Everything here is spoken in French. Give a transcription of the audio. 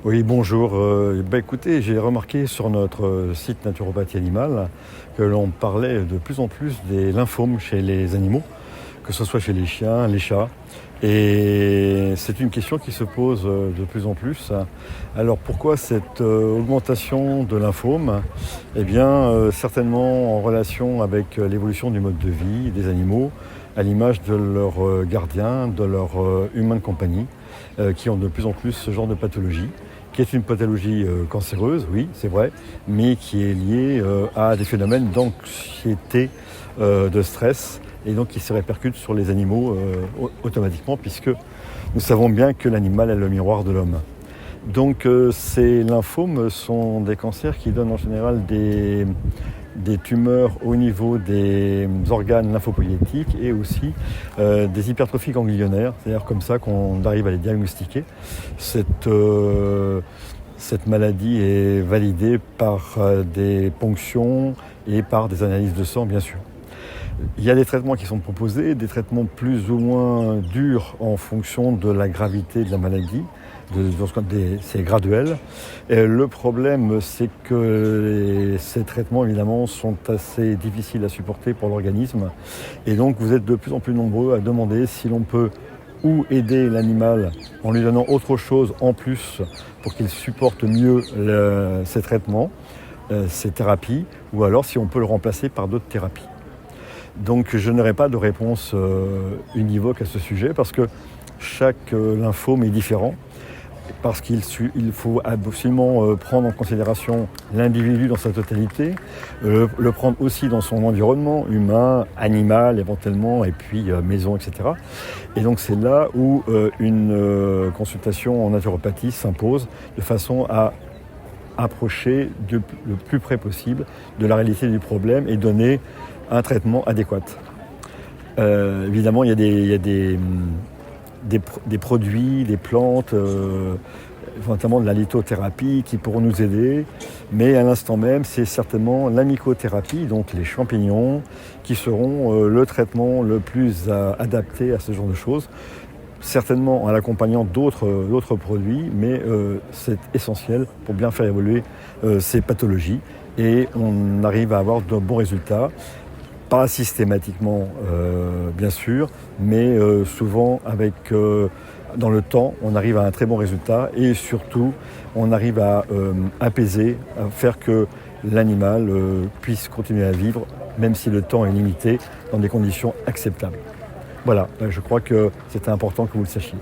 Oui, bonjour. Écoutez, j'ai remarqué sur notre site Naturopathie Animale que l'on parlait de plus en plus des lymphomes chez les animaux, que ce soit chez les chiens, les chats. Et c'est une question qui se pose de plus en plus. Alors pourquoi cette augmentation de lymphomes? Eh bien, certainement en relation avec l'évolution du mode de vie des animaux, à l'image de leurs gardiens, de leurs humains de compagnie, qui ont de plus en plus ce genre de pathologie, qui est une pathologie cancéreuse, oui, c'est vrai, mais qui est liée à des phénomènes d'anxiété, de stress, et donc qui se répercutent sur les animaux automatiquement, puisque nous savons bien que l'animal est le miroir de l'homme. Donc ces lymphomes sont des cancers qui donnent en général des tumeurs au niveau des organes lymphopoïétiques et aussi des hypertrophies ganglionnaires, c'est-à-dire comme ça qu'on arrive à les diagnostiquer. Cette maladie est validée par des ponctions et par des analyses de sang, bien sûr. Il y a des traitements qui sont proposés, des traitements plus ou moins durs en fonction de la gravité de la maladie. C'est graduel. Et le problème, c'est que ces traitements, évidemment, sont assez difficiles à supporter pour l'organisme. Et donc, vous êtes de plus en plus nombreux à demander si l'on peut ou aider l'animal en lui donnant autre chose en plus pour qu'il supporte mieux ces traitements, ces thérapies, ou alors si on peut le remplacer par d'autres thérapies. Donc, je n'aurai pas de réponse univoque à ce sujet parce que chaque lymphome est différent. Parce qu'il faut absolument prendre en considération l'individu dans sa totalité, le prendre aussi dans son environnement, humain, animal éventuellement, et puis maison, etc. Et donc c'est là où une consultation en naturopathie s'impose de façon à approcher le plus près possible de la réalité du problème et donner un traitement adéquat. Évidemment, il y a des produits, des plantes, notamment de la lithothérapie qui pourront nous aider, mais à l'instant même, c'est certainement la mycothérapie, donc les champignons, qui seront le traitement le plus adapté à ce genre de choses, certainement en l'accompagnant d'autres produits, mais c'est essentiel pour bien faire évoluer ces pathologies et on arrive à avoir de bons résultats. Pas systématiquement, bien sûr, mais souvent dans le temps, on arrive à un très bon résultat et surtout, on arrive à apaiser, à faire que l'animal puisse continuer à vivre, même si le temps est limité, dans des conditions acceptables. Voilà, je crois que c'est important que vous le sachiez.